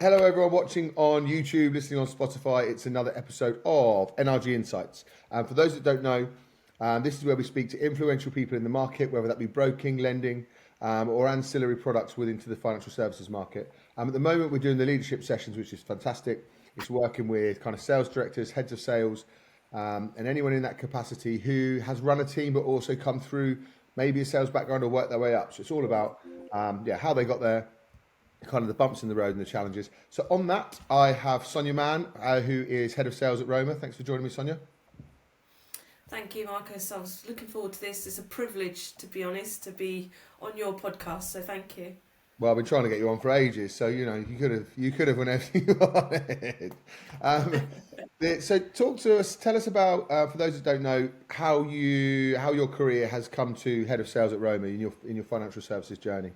Hello, everyone watching on YouTube, listening on Spotify. It's another episode of NRG Insights. And for those that don't know, this is where we speak to influential people in the market, whether that be broking, lending, or ancillary products within to the financial services market. At the moment, we're doing the leadership sessions, which is fantastic. It's working with kind of sales directors, heads of sales, and anyone in that capacity who has run a team, but also come through maybe a sales background or worked their way up. So it's all about how they got there, kind of the bumps in the road and the challenges. So on that, I have Sonia Mann, who is head of sales at Roma. Thanks for joining me, Sonia. Thank you, Marcus. I was looking forward to this. It's a privilege, to be honest, to be on your podcast. So thank you. Well, I've been trying to get you on for ages, so you could have whenever you wanted. So talk to us. Tell us about, for those that don't know, how your career has come to head of sales at Roma in your financial services journey.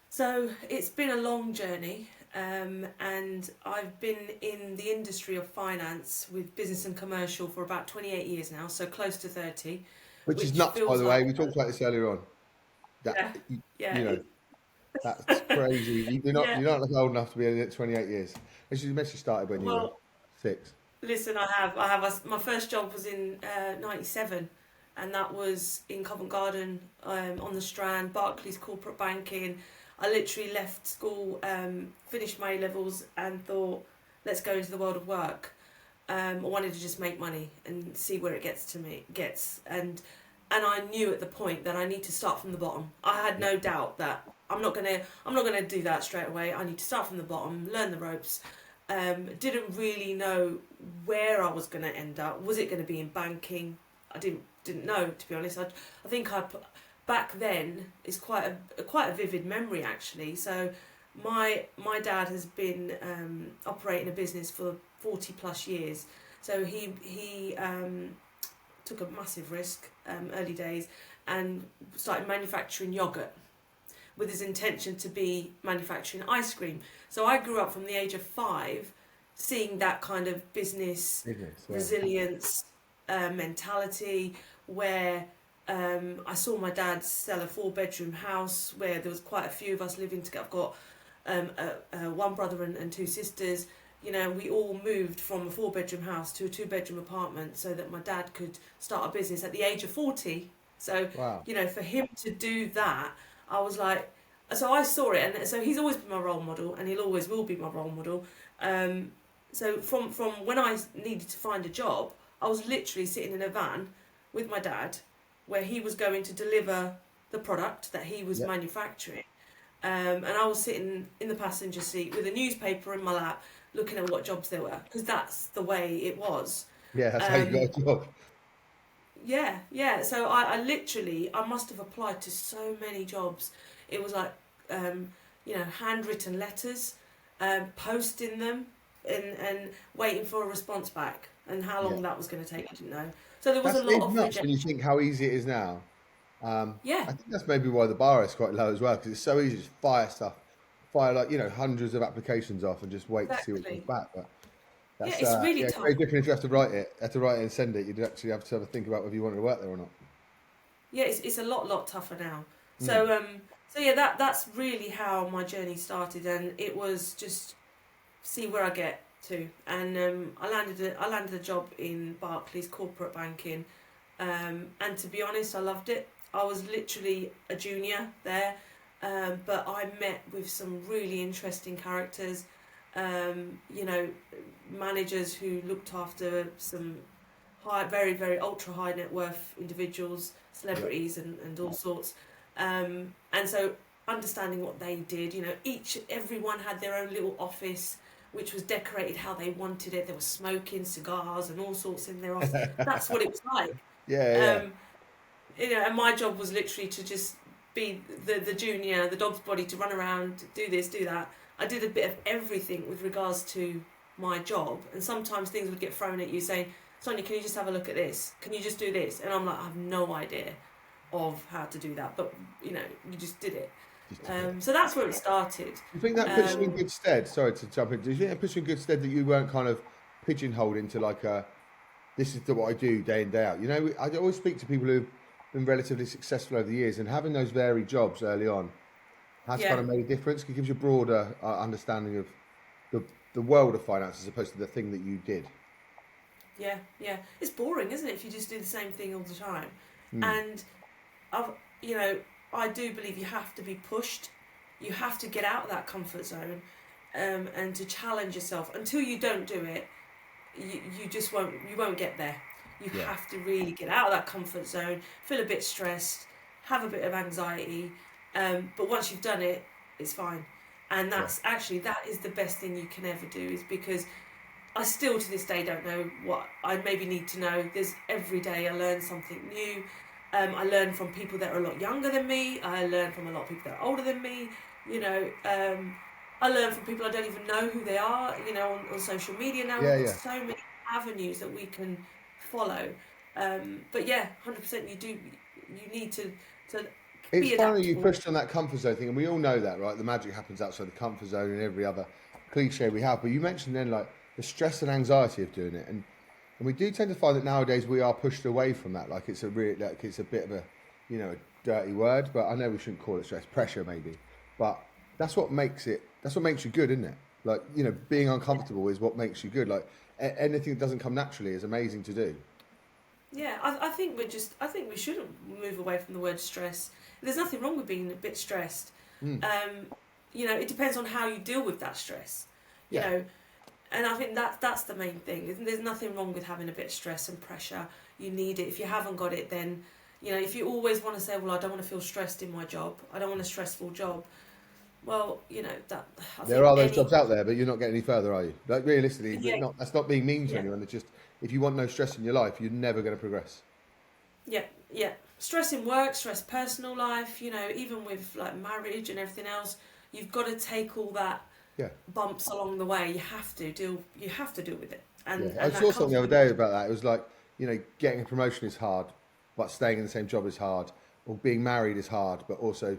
So it's been a long journey, and I've been in the industry of finance with business and commercial for about 28 years now, so close to 30. Which is nuts, by the way. We talked about this earlier on. Yeah, That yeah, that's crazy. yeah. You're not like old enough to be in it 28 years. You must have started when you were Well, 6. listen, my first job was in '97, and that was in Covent Garden, on the Strand, Barclays corporate banking. I literally left school, finished my A-levels and thought, let's go into the world of work. I wanted to just make money and see where it gets. And I knew at the point that I need to start from the bottom. I had no doubt that I'm not gonna do that straight away. I need to start from the bottom, learn the ropes. Didn't really know where I was gonna end up. Was it gonna be in banking? I didn't know, to be honest. I think back then is quite a vivid memory, actually. So my dad has been operating a business for 40 plus years. So he took a massive risk early days and started manufacturing yogurt with his intention to be manufacturing ice cream. So I grew up from the age of 5 seeing that kind of business resilience mentality, where I saw my dad sell a 4-bedroom house where there was quite a few of us living together. I've got one brother and 2 sisters. You know, we all moved from a 4-bedroom house to a 2-bedroom apartment so that my dad could start a business at the age of 40. So, Wow. you know, for him to do that, I was like, so I saw it. And so he's always been my role model, and he'll always will be my role model. So from when I needed to find a job, I was literally sitting in a van with my dad, where he was going to deliver the product that he was manufacturing. And I was sitting in the passenger seat with a newspaper in my lap, looking at what jobs there were, because that's the way it was. Yeah, that's how you got a job. Yeah. So I literally, I must have applied to so many jobs. It was like, handwritten letters, posting them, and waiting for a response back. And how long that was going to take, I didn't know. So there was a lot It's of nuts when you rejection. think how easy it is now. Yeah, I think that's maybe why the bar is quite low as well, because it's so easy to just fire hundreds of applications off and just wait to see what comes exactly. back. But Yeah, that's it's really it's tough. very different if you have to write it. And send it. You'd actually have to think about whether you wanted to work there or not. Yeah, it's a lot tougher now. Mm. So yeah, that's really how my journey started, and it was just see where I get to. And I landed a job in Barclays corporate banking, and to be honest, I loved it. I was literally a junior there, but I met with some really interesting characters. You know, managers who looked after some very, very ultra high net worth individuals, Yeah. celebrities, and all sorts. And so understanding what they did, you know, everyone had their own little office, which was decorated how they wanted it. There was smoking, cigars, and all sorts in their office. That's what it was like. Yeah. Um, and my job was literally to just be the junior, the dog's body, to run around, do this, do that. I did a bit of everything with regards to my job, and sometimes things would get thrown at you saying, Sonia, can you just have a look at this? Can you just do this? And I'm like, I have no idea of how to do that, but you know, you just did it. Just did it. So that's where it started. Do you think that puts you in good stead? Sorry to jump in. Do you think that puts you in good stead that you weren't kind of pigeonholed into like this is what I do day in, day out? You know, I always speak to people who've been relatively successful over the years, and having those varied jobs early on has kind Yeah. of made a difference? It gives you a broader understanding of the the world of finance as opposed to the thing that you did. Yeah, yeah. It's boring, isn't it, if you just do the same thing all the time? Mm. And I've, you know, I do believe you have to be pushed. You have to get out of that comfort zone, and to challenge yourself. Until you don't do it, you just won't. You won't get there. You Yeah, have to really get out of that comfort zone. Feel a bit stressed, have a bit of anxiety, but once you've done it, it's fine. And yeah, that's actually that is the best thing you can ever do. Is because I still to this day don't know what I maybe need to know. There's every day I learn something new. I learn from people that are a lot younger than me. I learn from a lot of people that are older than me. You know, I learn from people I don't even know who they are. You know, on social media now yeah, we've got yeah. so many avenues that we can follow. But yeah, 100% you do. You need to It's be funny you adaptable. pushed on that comfort zone thing, and we all know that, right? The magic happens outside the comfort zone and every other cliche we have. But you mentioned then like the stress and anxiety of doing it, and we do tend to find that nowadays we are pushed away from that. Like it's a real, like it's a bit of a, a dirty word, but I know we shouldn't call it stress, pressure maybe. But that's what makes it. That's what makes you good, isn't it? Like being uncomfortable is what makes you good. Like anything that doesn't come naturally is amazing to do. Yeah, I think I think we shouldn't move away from the word stress. There's nothing wrong with being a bit stressed. Mm. Um, it depends on how you deal with that stress. You Yeah, know, and I think that's the main thing. There's nothing wrong with having a bit of stress and pressure. You need it. If you haven't got it, then if you always want to say, well, I don't want to feel stressed in my job. I don't want a stressful job. Well, that I there think are those any jobs out there, but you're not getting any further, are you? Like realistically, yeah not that's not being mean to yeah anyone. It's just if you want no stress in your life, you're never going to progress. yeah yeah stress in work, stress personal life. Even with like marriage and everything else, you've got to take all that Yeah, bumps along the way. You have to deal with it, yeah. and I that saw something comes the other with day about that. It was like getting a promotion is hard, but staying in the same job is hard, or being married is hard, but also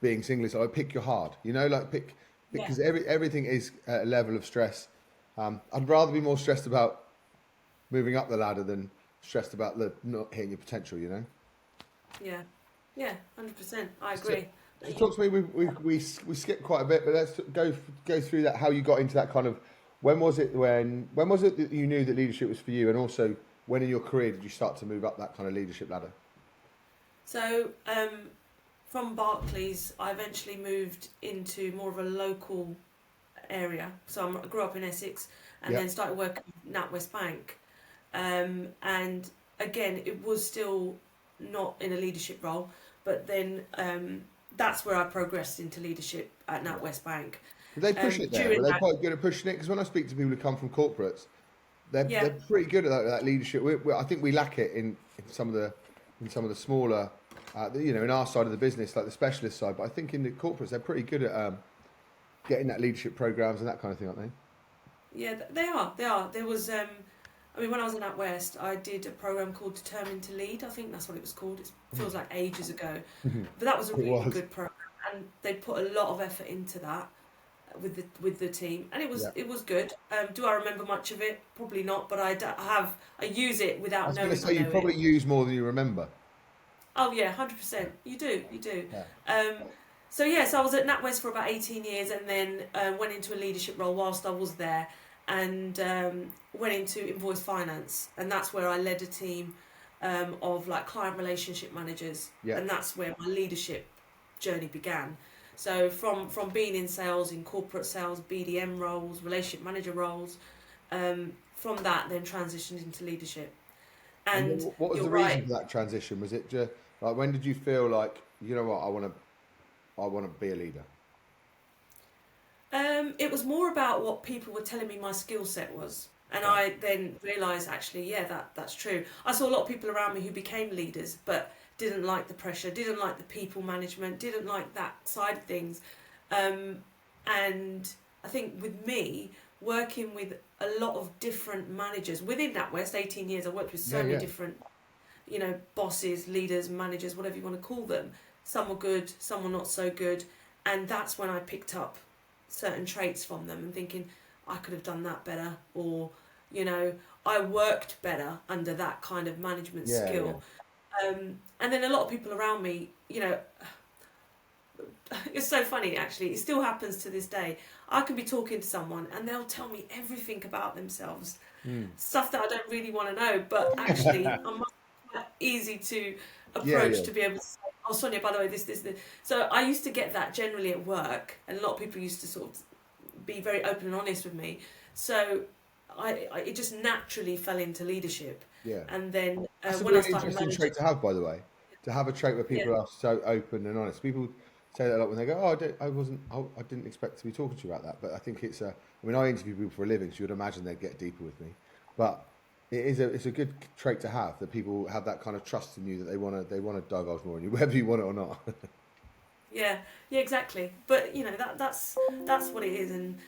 being single is hard. Like, pick your hard. Like pick yeah because everything is at a level of stress. I'd rather be more stressed about moving up the ladder than stressed about the not hitting your potential. yeah yeah 100%. I So, agree. so You, talk to me. We skipped quite a bit, but let's go through that. How you got into that kind of. When was it that you knew that leadership was for you, and also when in your career did you start to move up that kind of leadership ladder? so from Barclays, I eventually moved into more of a local area. So I grew up in Essex, and Yeah, then started working at NatWest Bank. And again, it was still not in a leadership role, but then that's where I progressed into leadership at yeah. NatWest Bank. Did they push it there? Were During they that, quite good at pushing it? Because when I speak to people who come from corporates, they're yeah, pretty good at that leadership. I think we lack it in some of the smaller, in our side of the business, like the specialist side. But I think in the corporates, they're pretty good at getting that leadership programs and that kind of thing, aren't they? yeah, they are. They are. There was, I mean, when I was in NatWest, I did a program called Determined to Lead. I think that's what it was called. It feels like ages ago, but that was a It really was. good program, and they put a lot of effort into that with the team, and Yeah. it was good. Do I remember much of it? Probably not, but I use it I without was going to knowing I say you know it. probably use more than you remember. Oh yeah, 100%. You do. Yeah. Um, so yeah, so I was at NatWest for about 18 years, and then went into a leadership role whilst I was there, and went into invoice finance, and that's where I led a team of like client relationship managers, Yeah. and that's where my leadership journey began. So from being in sales, in corporate sales, BDM roles, relationship manager roles, from that then transitioned into leadership. And And what was you're the right. reason for that transition? Was it just like when did you feel like what I want to be a leader? It was more about what people were telling me my skill set was. And Right. I then realised actually, yeah, that's true. I saw a lot of people around me who became leaders but didn't like the pressure, didn't like the people management, didn't like that side of things. Um, and I think with me, working with a lot of different managers within NatWest, 18 years, I worked with Yeah. so many Yeah. different, bosses, leaders, managers, whatever you want to call them. Some were good, some were not so good. And that's when I picked up certain traits from them and thinking I could have done that better, or you know I worked better under that kind of management Yeah. Yeah. skill. And then a lot of people around me, it's so funny actually. It still happens to this day. I can be talking to someone and they'll tell me everything about themselves, stuff that I don't really want to know. But actually, I'm quite easy to Yeah, approach yeah, to be able to say, "Oh, Sonia, by the way, this." So I used to get that generally at work, and a lot of people used to sort of be very open and honest with me. So I it just naturally fell into leadership, yeah. and then That's a when I really started interesting managing, trait to have, by the way. To have a trait where yeah, people are so open and honest. People say that a lot when they go, "Oh, I didn't expect to be talking to you about that." But I think it's a. I mean, I interview people for a living, so you'd imagine they'd get deeper with me. But it's a good trait to have that people have that kind of trust in you that they want to divulge more in you, whether you want it or not. yeah, yeah, exactly. But you know that's what it is, and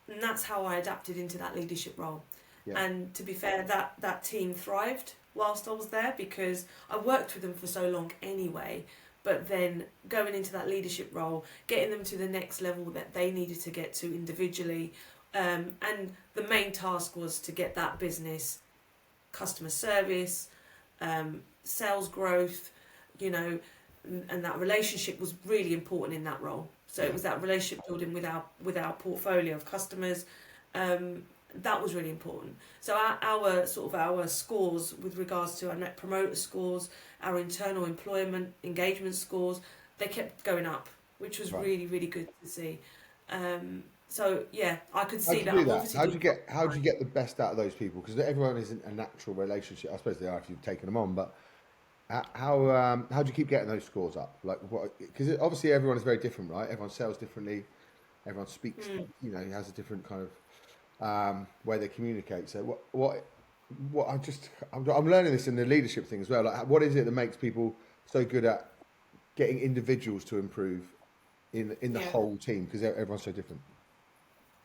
that's how I adapted into that leadership role. Yeah, And to be fair, that team thrived whilst I was there because I worked with them for so long anyway. But then going into that leadership role, getting them to the next level that they needed to get to individually, and the main task was to get that business customer service, sales growth, you know, and that relationship was really important in that role. So it yeah, was that relationship building with our portfolio of customers. Um, that was really important. So our sort of our scores with regards to our net promoter scores, our internal employment engagement scores, they kept going up, which was right. really good to see. So yeah, I could How see do you that. do I'm that? obviously doing How do you get the best out of those people? Because everyone isn't a natural relationship. I suppose they are if you've taken them on, but how do you keep getting those scores up? Like what? Because obviously everyone is very different, right? Everyone sells differently. Everyone speaks, Mm. you know, has a different kind of way they communicate. So what I'm learning this in the leadership thing as well. Like what is it that makes people so good at getting individuals to improve in the Yeah. whole team? Because everyone's so different.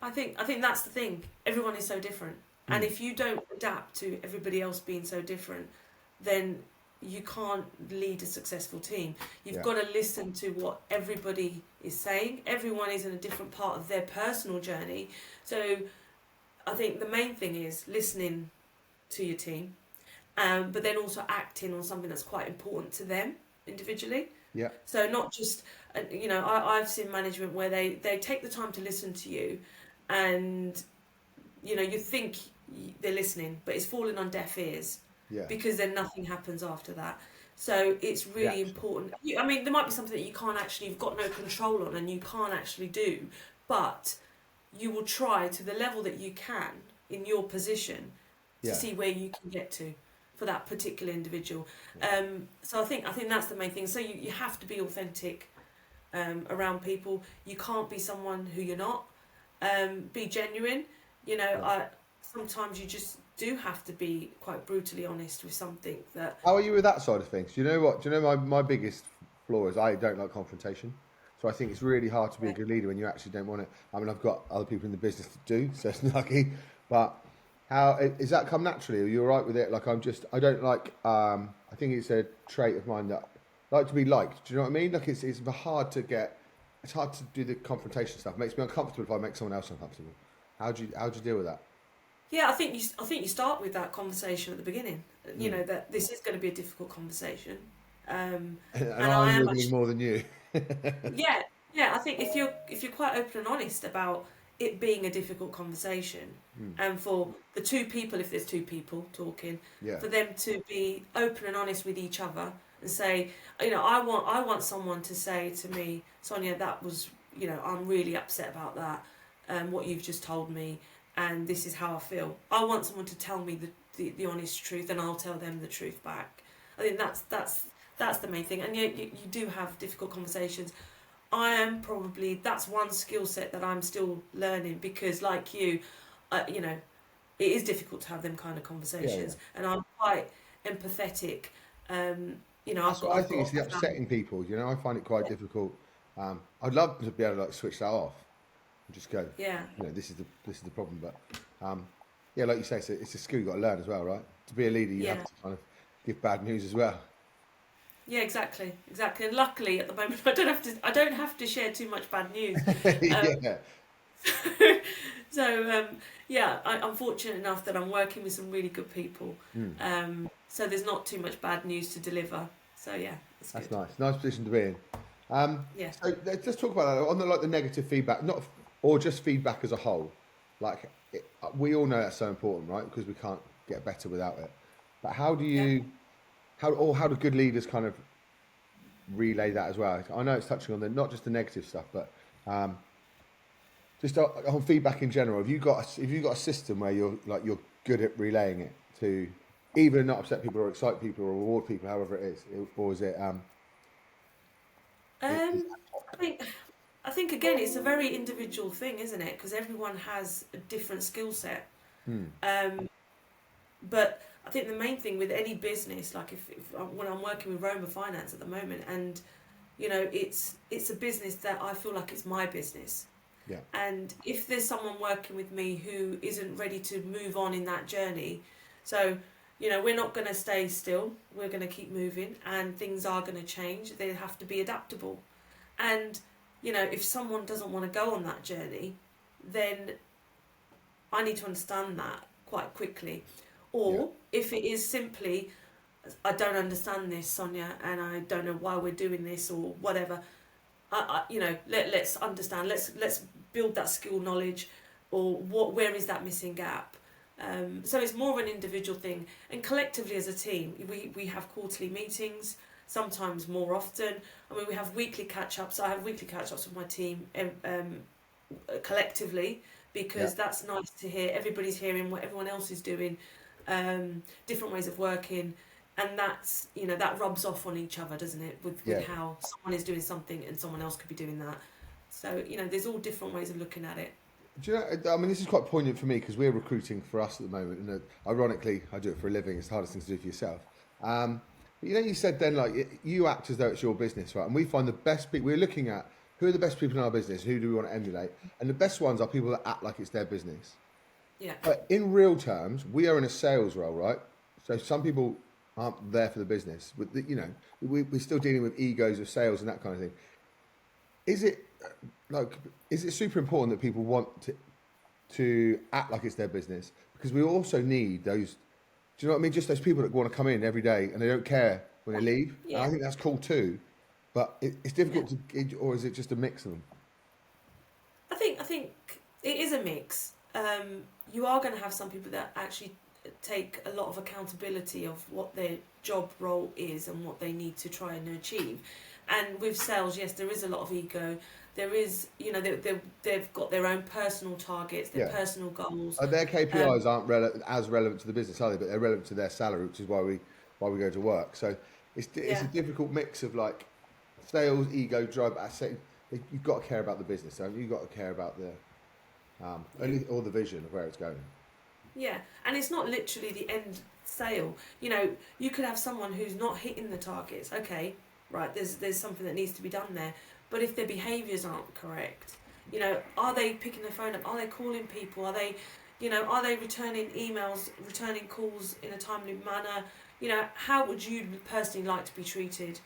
I think that's the thing. Everyone is so different. And Mm, if you don't adapt to everybody else being so different, then you can't lead a successful team. You've yeah, got to listen to what everybody is saying. Everyone is in a different part of their personal journey. So I think the main thing is listening to your team, but then also acting on something that's quite important to them individually. yeah, So not just, you know, I've seen management where they take the time to listen to you, and you know you think they're listening, but it's falling on deaf ears yeah. because then nothing happens after that. So it's Yeah. really important. I mean, there might be something that you can't actually, you've got no control on, and you can't actually do, but you will try to the level that you can in your position to Yeah. see where you can get to for that particular individual. Yeah. So I think that's the main thing. So you have to be authentic around people. You can't be someone who you're not. Be genuine. You know, Yeah. sometimes you just do have to be quite brutally honest with something that. How are you with that side of things? Do you know what? Do you know my biggest flaw is I don't like confrontation. So I think it's really hard to be a good leader when you actually don't want it. I mean, I've got other people in the business that do, so it's lucky. But how is that come naturally? Are you all right with it? Like I don't like. I think it's a trait of mine that I like to be liked. Do you know what I mean? Like it's hard to get. It's hard to do the confrontation stuff. It makes me uncomfortable if I make someone else uncomfortable. How do you deal with that? Yeah, I think you start with that conversation at the beginning. You Mm. know that this is going to be a difficult conversation, And and I I'm am wiggling actually. more than you. Yeah, yeah. I think if you're quite open and honest about it being a difficult conversation, Mm. and for the two people, if there's two people talking, Yeah. for them to be open and honest with each other and say, you know, I want someone to say to me, Sonia, that was, you know, I'm really upset about that, what you've just told me, and this is how I feel. I want someone to tell me the honest truth, and I'll tell them the truth back. I think that's the main thing, and you do have difficult conversations. I am probably that's one skill set that I'm still learning because, like you, you know, it is difficult to have them kind of Yeah, yeah. conversations, and I'm quite empathetic. You know, That's what I I've think. It's got the a family. upsetting people. You know, I find it quite difficult. I'd love to be able to like switch that off and just go. Yeah, You know, this is the problem. But yeah, like you say, it's a skill you got to learn as well, right? To be a leader, you have yeah, to kind of give bad news as well. yeah, exactly. And luckily, at the moment, I don't have to share too much bad news. Um, Yeah. so yeah, I'm fortunate enough that I'm working with some really good people. Mm, So there's not too much bad news to deliver. So yeah, it's that's good. nice. Nice position to be in. Yeah. So let's just talk about that on the negative feedback, not or just feedback as a whole. We all know that's so important, right? Because we can't get better without it. But Yeah. how do good leaders kind of relay that as well? I know it's touching on the not just the negative stuff, but um, just on feedback in general. Have you got a system where you're good at relaying it to either not upset people or excite people or reward people, however it is, or is it is Um, I think I think again it's a very individual thing, isn't it? Because everyone has a different skill set. hmm, Um, but I think the main thing with any business, like when I'm working with Roma Finance at the moment, and it's a business that I feel like it's my business. yeah, And if there's someone working with me who isn't ready to move on in that journey, so we're not going to stay still. We're going to keep moving, and things are going to change. They have to be adaptable. And if someone doesn't want to go on that journey, then I need to understand that quite quickly. yeah, Or if it is simply, I don't understand this, Sonia, and I don't know why we're doing this or whatever. Let's understand. Let's build that skill knowledge, or where is that missing gap. So it's more of an individual thing, and collectively as a team, we have quarterly meetings, sometimes more often. I mean, we have weekly catch-ups. I have weekly catch-ups with my team collectively, yeah, because that's nice to hear. Everybody's hearing what everyone else is doing, different ways of working, and that rubs off on each other, doesn't it? With yeah. how someone is doing something and someone else could be doing that. So there's all different ways of looking at it. Do you know? I mean, this is quite poignant for me because we're recruiting for us at the moment, and ironically, I do it for a living. It's the hardest thing to do for yourself. But you said then you act as though it's your business, right? And we find the best people. We're looking at who are the best people in our business. Who do we want to emulate? And the best ones are people that act like it's their business. Yeah, But in real terms, we are in a sales role, right? So some people aren't there for the business. We're still dealing with egos of sales and that kind of thing. Is it is it super important that people want to act like it's their business? Because we also need those. Do you know what I mean? Just those people that want to come in every day and they don't care when they leave. And yeah, I think that's cool too. But it's yeah. difficult or is it just a mix of them? I think it is a mix. You are going to have some people that actually take a lot of accountability of what their job role is and what they need to try and achieve. And with sales, yes, there is a lot of ego. There is, they've got their own personal targets, their Yeah. personal goals. Their Um, KPIs aren't as relevant to the business, are they? But they're relevant to their salary, which is why we go to work. So it's a yeah, difficult mix of sales, ego, drive. I say you've got to care about the business, haven't you? You've got to care about the yeah. or the vision of where it's going. Yeah, and it's not literally the end sale. You could have someone who's not hitting the targets. Okay, right, there's something that needs to be done there. But if their behaviours aren't correct, are they picking the phone up? Are they calling people? Are they returning emails, returning calls in a timely manner? How would you personally like to be treated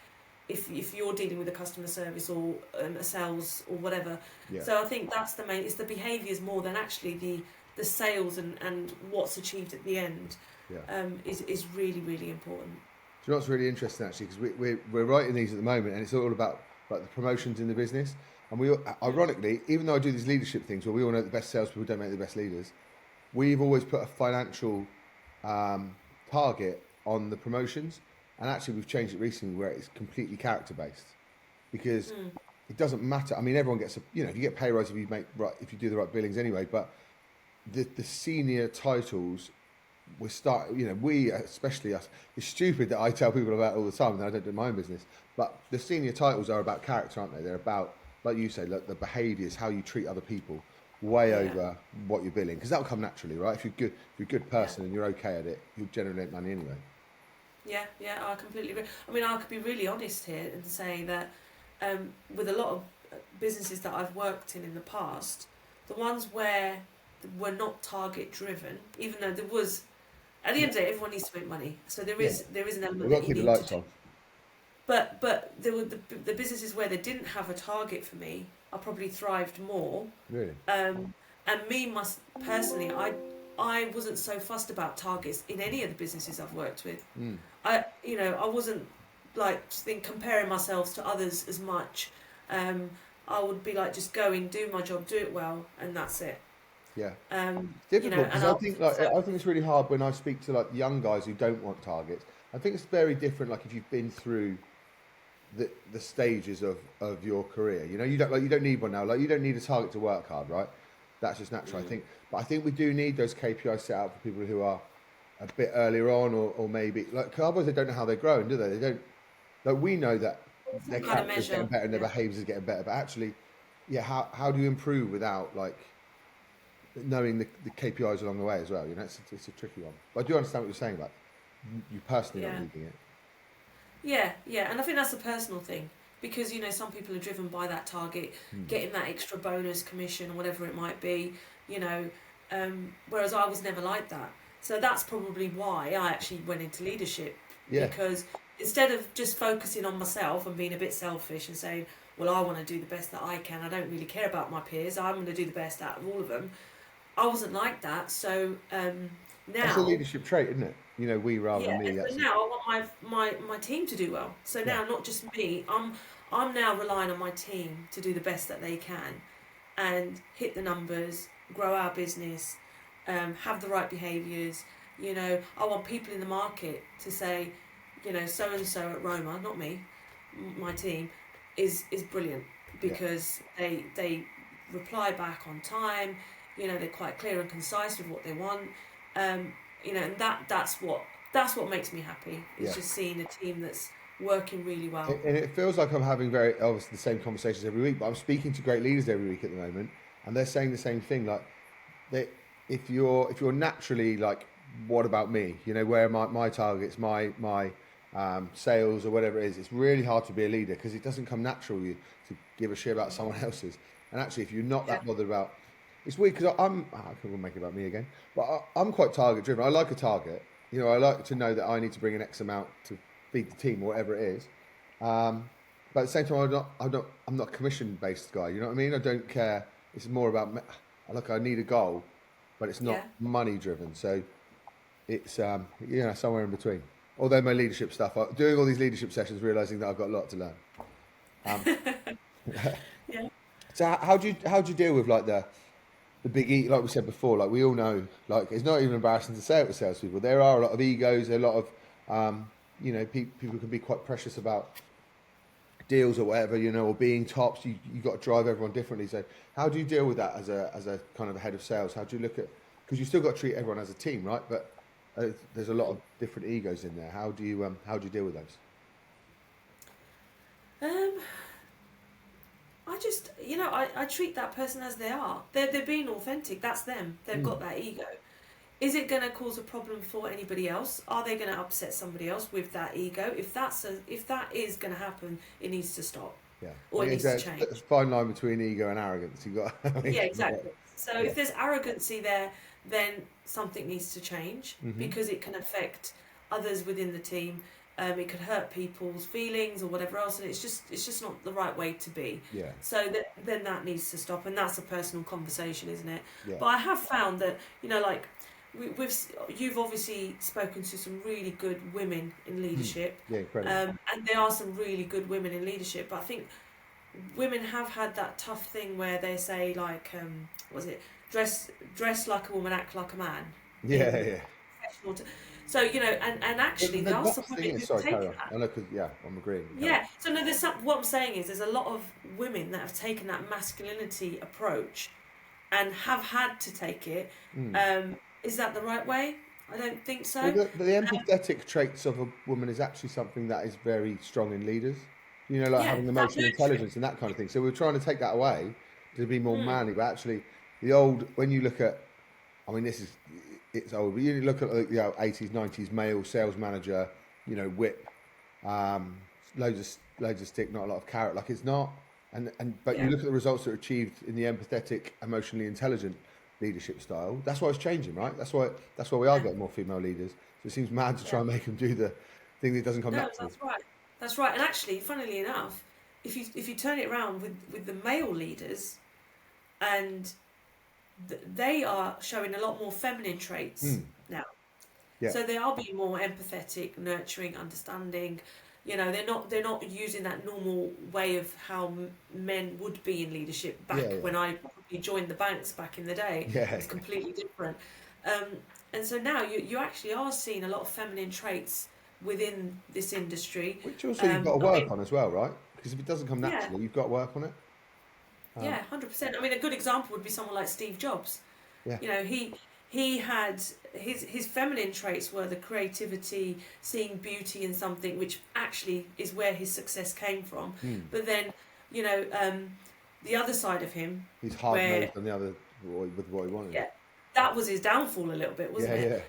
if you're dealing with a customer service or a sales or whatever? Yeah, So I think that's the main. It's the behaviours more than actually the sales and what's achieved at the end. yeah. Is really really important. Do you know what's really interesting actually? Because we're writing these at the moment, and it's all about the promotions in the business. And ironically, even though I do these leadership things where we all know the best salespeople don't make the best leaders, we've always put a financial target on the promotions, and actually we've changed it recently where it's completely character based because Mm. it doesn't matter. I mean, everyone gets if you get pay rise if you do the right billings anyway, but the senior titles we especially us. It's stupid that I tell people about it all the time, and I don't do my own business. But the senior titles are about character, aren't they? They're about, like you say, the behaviours, how you treat other people, way Yeah, over what you're billing, because that'll come naturally, right? If you're a good yeah, person and you're okay at it, you'll generate money anyway. yeah. I completely agree. I mean, I could be really honest here and say that with a lot of businesses that I've worked in the past, the ones where were not target driven, even though there was. At the Yeah, end of the day, everyone needs to make money, so there yeah. is an We've element got that to you keep the need to lights do. on. But there were the businesses where they didn't have a target for me. I probably thrived more. Really? And me must personally, I wasn't so fussed about targets in any of the businesses I've worked with. Mm. I wasn't comparing myself to others as much. I would be like, just go in, do my job, do it well, and that's it. Yeah. You know, Difficult and because I think it's really hard when I speak to like young guys who don't want targets. I think it's very different. Like if you've been through the stages of your career, you don't need one now. Like you don't need a target to work hard, right? That's just natural, I think. But I think we do need those KPIs set out for people who are a bit earlier on, or maybe like 'cause otherwise they don't know how they're growing, do they? They don't. Like we know that their some kind of character is getting measure. better and their Yeah. behaviour is getting better, but actually, yeah, how do you improve without like knowing the KPIs along the way as well? It's a tricky one. But I do understand what you're saying about you personally not Yeah. needing it. Yeah, and I think that's a personal thing because some people are driven by that target, Hmm. getting that extra bonus commission or whatever it might be, you know, whereas I was never like that. So that's probably why I actually went into leadership Yeah, because instead of just focusing on myself and being a bit selfish and saying, well, I want to do the best that I can, I don't really care about my peers, I'm going to do the best out of all of them. I wasn't like that, so that's a now. leadership trait, isn't it? We rather Yeah, than me. and so That's now I want my team to do well. So yeah, now not just me, I'm now relying on my team to do the best that they can, and hit the numbers, grow our business, have the right behaviours. I want people in the market to say, so and so at Roma, not me, my team, is brilliant yeah. because they reply back on time. They're quite clear and concise with what they want. Um, and that's what makes me happy. Is Yeah. just seeing a team that's working really well. And it feels like I'm having very obviously the same conversations every week, but I'm speaking to great leaders every week at the moment, and they're saying the same thing. Like, they, if you're naturally like, what about me? Where are my targets, my sales or whatever it is. It's really hard to be a leader because it doesn't come natural you to give a shit about someone else's. And actually, if you're not Yeah. that bothered about, it's weird because I could make it about me again, but I'm quite target driven. I like a target. I like to know that I need to bring an X amount to feed the team or whatever it is. But at the same time, I'm not a commission based guy. You know what I mean? I don't care. It's more about look. I need a goal, but it's not Yeah. money driven. So it's somewhere in between. Although my leadership stuff, doing all these leadership sessions, realizing that I've got a lot to learn. Um, Yeah. so how do you deal with like the big like we said before, like we all know, like it's not even embarrassing to say it with salespeople. There are a lot of egos, a lot of people can be quite precious about deals or whatever, or being tops. You got to drive everyone differently. So how do you deal with that as a kind of a head of sales? How do you look at, because you still got to treat everyone as a team, right? But there's a lot of different egos in there. How do you deal with those? Um, I just, I treat that person as they are. They're being authentic. That's them. They've Mm. got that ego. Is it going to cause a problem for anybody else? Are they going to upset somebody else with that ego? If that is going to happen, it needs to stop, Yeah, or it needs to it's change. a fine line between ego and arrogance. You got, I mean, Yeah, exactly. So yeah. if there's arrogancy there, then something needs to change Hmm. because it can affect others within the team. It could hurt people's feelings or whatever else, and it's just not the right way to be. Yeah, So then that needs to stop, and that's a personal conversation, isn't it? yeah. But I have found that like you've obviously spoken to some really good women in Mm. leadership, Yeah, incredible. and there are some really good women in leadership. But I think women have had that tough thing where they say like was it dress like a woman, act like a man Yeah, in yeah. professional so and But actually the there are some nuts thing women is, who've sorry, carry taken on. that. I know, because yeah, I'm agreeing. Carry on. Yeah, so no, what I'm saying is there's a lot of women that have taken that masculinity approach and have had to take it. Mm. Is that the right way? I don't think Well, so. the empathetic traits of a woman is actually something that is very strong in leaders. Like Yeah, having that emotional nurturing. intelligence and that kind of thing. So we're trying to take that away to be more Mm, manly. But actually, when you look at, I mean, it's old, but you look at like, 80s, 90s male sales manager, whip, um, loads of stick, not a lot of carrot. Like it's not, but you yeah, look at the results that are achieved in the empathetic, emotionally intelligent leadership style. That's why it's changing, right? That's why we are yeah, getting more female leaders. So it seems mad to yeah. try and make them do the thing that doesn't come No, natural. that's right. That's right. And actually, funnily enough, if you turn it around with the male leaders, and they are showing a lot more feminine traits Mm, now. yeah, So they are being more empathetic, nurturing, understanding. You know, they're not using that normal way of how men would be in leadership back Yeah, when I probably joined the banks back in the day. yeah, It was completely different. Um, and so now you actually are seeing a lot of feminine traits within this industry. which also you've got to I work mean, on as well, right? Because if it doesn't come yeah, naturally, you've got to work on it. Um, yeah, 100%. I mean, a good example would be someone like Steve Jobs. yeah, You know, he had his feminine traits were the creativity, seeing beauty in something, which actually is where his success came from. mm. But then, you know, the other side of him, He's hard where nosed on the other with what he wanted. yeah, that was his downfall a little bit, wasn't Yeah, it? yeah,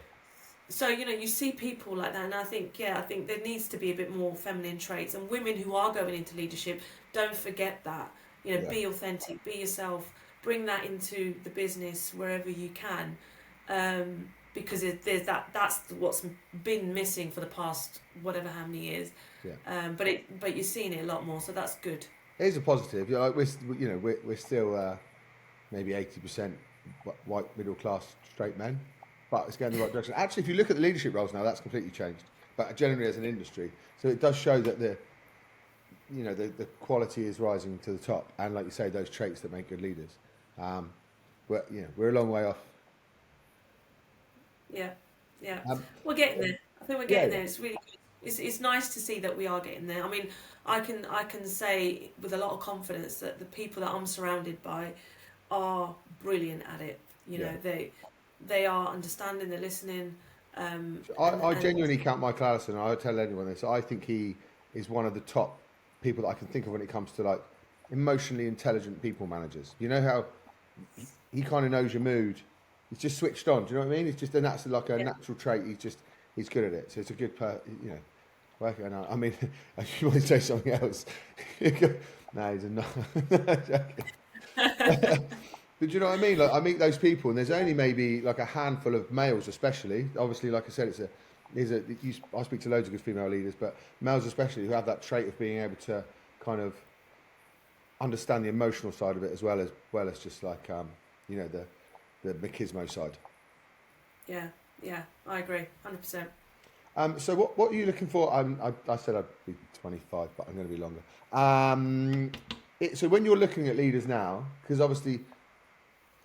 So you know, you see people like that, and I think there needs to be a bit more feminine traits, and women who are going into leadership, don't forget that. You know, yeah. be authentic, be yourself, bring that into the business wherever you can, because there's that. That's what's been missing for the past whatever how many years. Yeah. But you're seeing it a lot more, so that's good. It is a positive. You know, like we're still maybe 80% white middle class straight men, but it's going in the right direction. Actually, if you look at the leadership roles now, that's completely changed. But generally, as an industry, so it does show that the quality is rising to the top, and like you say, those traits that make good leaders. Um, but we're a long way off. Yeah, yeah, Um, we're getting there. I think we're yeah, getting yeah, there. It's really good. It's nice to see that we are getting there. I mean, I can say with a lot of confidence that the people that I'm surrounded by are brilliant at it. You yeah. know, they are understanding, they're listening, I and genuinely count Michael Allison. I would tell anyone this. I think he is one of the top people that I can think of when it comes to like emotionally intelligent people managers. You know how he kind of knows your mood. He's just switched on. Do you know what I mean? It's just that's like a yeah. natural trait. He's good at it. So it's a good working on. I mean, if you want to say something else, no, he's a no. But do you know what I mean? Like I meet those people, and there's only maybe like a handful of males, especially. Obviously, like I said, I speak to loads of good female leaders, but males especially who have that trait of being able to kind of understand the emotional side of it as well as just like the machismo side. Yeah, yeah, I agree, 100%. So what are you looking for? I said I'd be 25, but I'm going to be longer. So when you're looking at leaders now, because obviously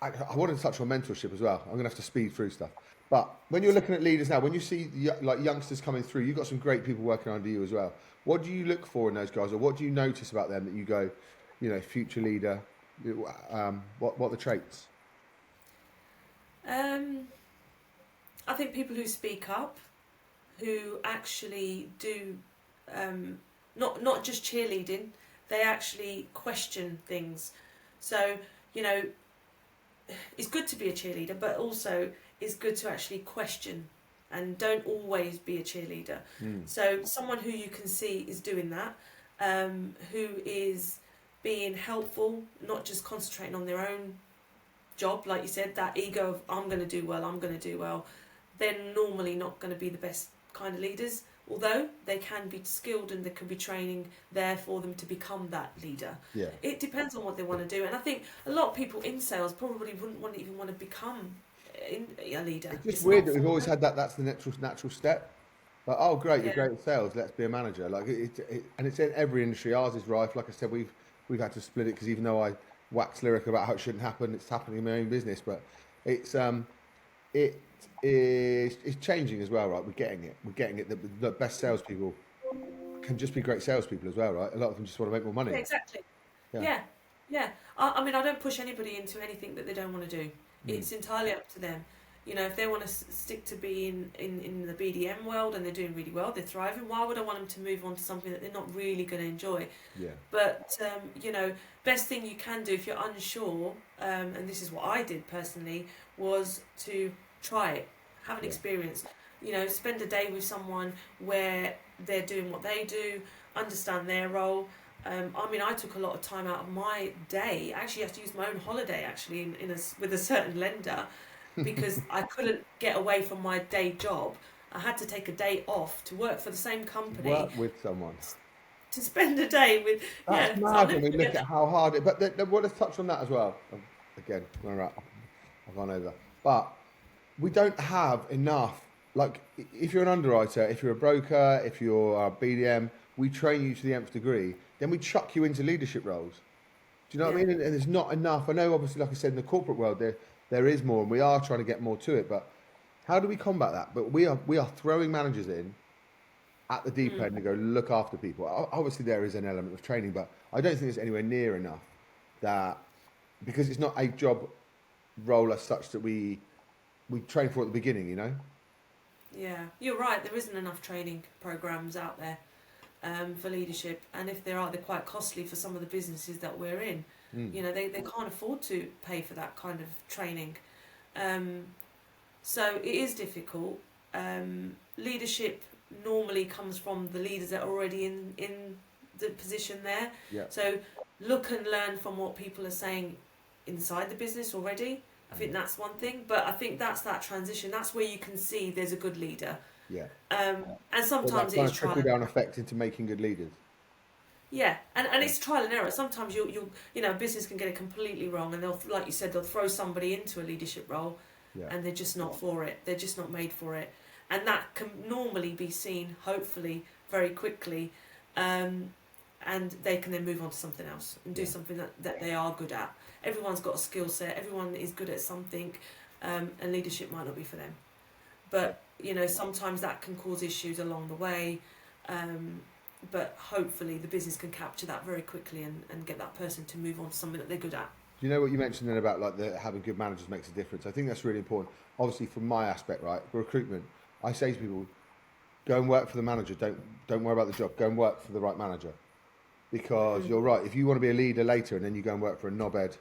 I wanted to touch on mentorship as well. I'm going to have to speed through stuff. But when you're looking at leaders now, when you see like youngsters coming through, you've got some great people working under you as well. What do you look for in those guys, or what do you notice about them that you go, future leader? What are the traits? I think people who speak up, who actually do, not just cheerleading, they actually question things. So you know, it's good to be a cheerleader, but also it's good to actually question and don't always be a cheerleader. Mm. So someone who you can see is doing that, who is being helpful, not just concentrating on their own job, like you said, that ego of I'm going to do well, they're normally not going to be the best kind of leaders, although they can be skilled and there can be training there for them to become that leader. Yeah. It depends on what they want to do, and I think a lot of people in sales probably wouldn't even want to become a leader. It's just It's weird not that we've for always them. had that. That's the natural step. Like, oh, great, you're Yeah, great at sales. Let's be a manager. Like, and it's in every industry. Ours is rife. Like I said, we've had to split it because even though I wax lyric about how it shouldn't happen, it's happening in my own business. But it's it's changing as well, right? We're getting it. We're getting it. The best salespeople can just be great salespeople as well, right? A lot of them just want to make more yeah, money. exactly. Yeah. Yeah, yeah. I mean, I don't push anybody into anything that they don't want to do. Mm. It's entirely up to them. You know, if they want to stick to being in the BDM world and they're doing really well, they're thriving, why would I want them to move on to something that they're not really going to enjoy? Yeah. But, you know, best thing you can do if you're unsure, and this is what I did personally, was to try it, have an Yeah. experience. You know, spend a day with someone where they're doing what they do, understand their role. I mean, I took a lot of time out of my day. I actually had to use my own holiday, actually, with a certain lender, because I couldn't get away from my day job. I had to take a day off to work for the same company Work with someone. to spend a day with. That's Yeah, so I'll mad when never we look forget at that. how hard it. But well, let's touch on that as well. Again, I've gone over. But we don't have enough. Like, if you're an underwriter, if you're a broker, if you're a BDM, we train you to the nth degree, then we chuck you into leadership roles. Do you know what I mean? And there's not enough. I know, obviously, like I said, in the corporate world, there is more, and we are trying to get more to it. But how do we combat that? But we are throwing managers in at the deep end and go look after people. Obviously, there is an element of training, but I don't think it's anywhere near enough that, because it's not a job role as such that we train for at the beginning. You know. Yeah, you're right. There isn't enough training programs out there for leadership, and if there are, they're quite costly for some of the businesses that we're in. You know, they can't afford to pay for that kind of training. So it is difficult. Leadership normally comes from the leaders that are already in the position there. Yeah. So look and learn from what people are saying inside the business already. I think that's one thing, but I think that's that transition. That's where you can see there's a good leader. Yeah. And sometimes it is trial. trickle down effect into making good leaders. Yeah, and it's trial and error. Sometimes you know, a business can get it completely wrong, and they'll, like you said, they'll throw somebody into a leadership role, and they're just not for it. They're just not made for it, and that can normally be seen, hopefully, very quickly, and they can then move on to something else and do something that they are good at. Everyone's got a skill set. Everyone is good at something, and leadership might not be for them. But you know, sometimes that can cause issues along the way. But hopefully the business can capture that very quickly and get that person to move on to something that they're good at. Do you know what you mentioned then about like having good managers makes a difference? I think that's really important. Obviously, from my aspect, right, recruitment, I say to people, go and work for the manager. Don't worry about the job. Go and work for the right manager, because you're right. If you want to be a leader later and then you go and work for a knobhead,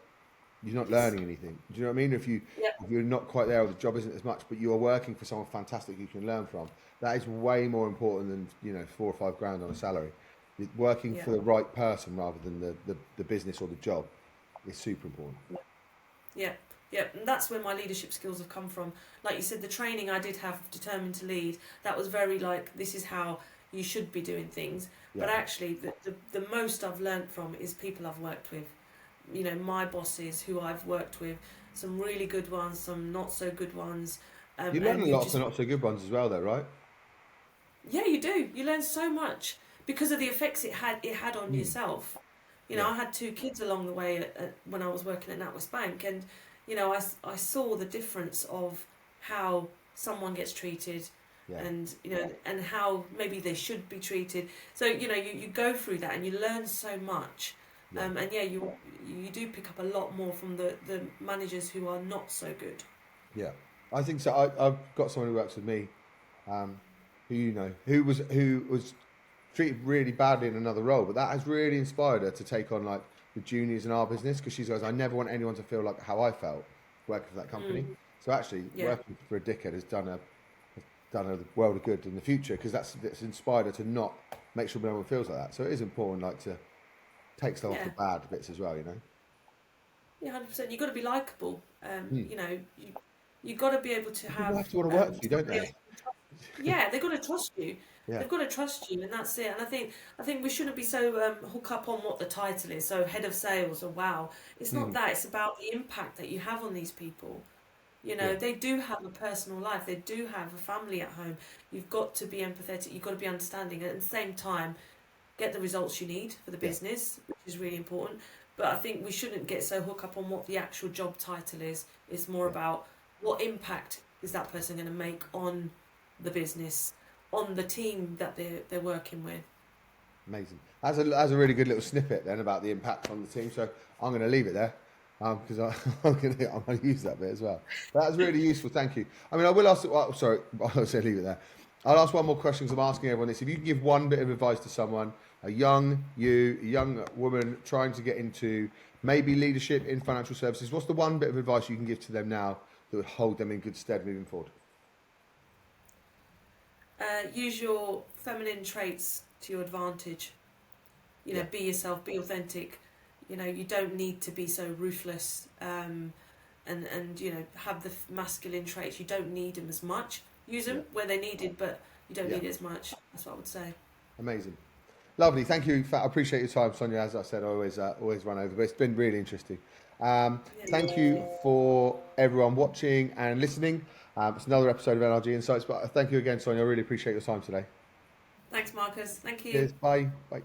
you're not learning anything. Do you know what I mean? If you're not quite there, or the job isn't as much, but you are working for someone fantastic you can learn from, that is way more important than, you know, $4 or $5 grand on a salary. Working for the right person rather than the business or the job is super important. Yeah, and that's where my leadership skills have come from. Like you said, the training I did have, Determined to Lead, that was very like, this is how you should be doing things. But actually, the most I've learnt from is people I've worked with. You know, my bosses who I've worked with, some really good ones, some not so good ones. You learn a lot of not so good ones as well, though, right? Yeah, you do. You learn so much because of the effects it had on yourself. You know, I had 2 kids along the way when I was working at NatWest Bank, and you know, I saw the difference of how someone gets treated, and you know, and how maybe they should be treated. So you know, you go through that and you learn so much. And you do pick up a lot more from the managers who are not so good. Yeah, I think so. I've got someone who works with me, who was treated really badly in another role, but that has really inspired her to take on like the juniors in our business, because she goes, I never want anyone to feel like how I felt working for that company. So actually, working for a dickhead has done a world of good in the future, because that's inspired her to not make sure no one feels like that. So it is important, like, to take stuff off the bad bits as well, you know. Yeah, 100%. You've got to be likable. You know, you got to be able to have. People have to want to work for you, don't they? Yeah, they've got to trust you. They've got to trust you, and that's it. And I think we shouldn't be so hook up on what the title is. So head of sales, or wow, it's not that. It's about the impact that you have on these people. You know, they do have a personal life. They do have a family at home. You've got to be empathetic. You've got to be understanding. At the same time, get the results you need for the business, which is really important. But I think we shouldn't get so hooked up on what the actual job title is. It's more about what impact is that person going to make on the business, on the team that they're working with. Amazing. That's a really good little snippet then about the impact on the team. So I'm going to leave it there, because I'm going to use that bit as well. That's really useful. Thank you. I mean, I will ask. I'll say leave it there. I'll ask one more question, because I'm asking everyone this. If you can give one bit of advice to someone, a young woman trying to get into maybe leadership in financial services, what's the one bit of advice you can give to them now that would hold them in good stead moving forward? Use your feminine traits to your advantage. You know, be yourself, be authentic. You know, you don't need to be so ruthless, and you know, have the masculine traits. You don't need them as much. Use them where they're needed, but you don't need it as much. That's what I would say. Amazing. Lovely. Thank you. I appreciate your time, Sonia. As I said, I always run over, but it's been really interesting. Thank you for everyone watching and listening. It's another episode of NRG Insights, but thank you again, Sonia. I really appreciate your time today. Thanks, Marcus. Thank you. Cheers. Bye. Bye.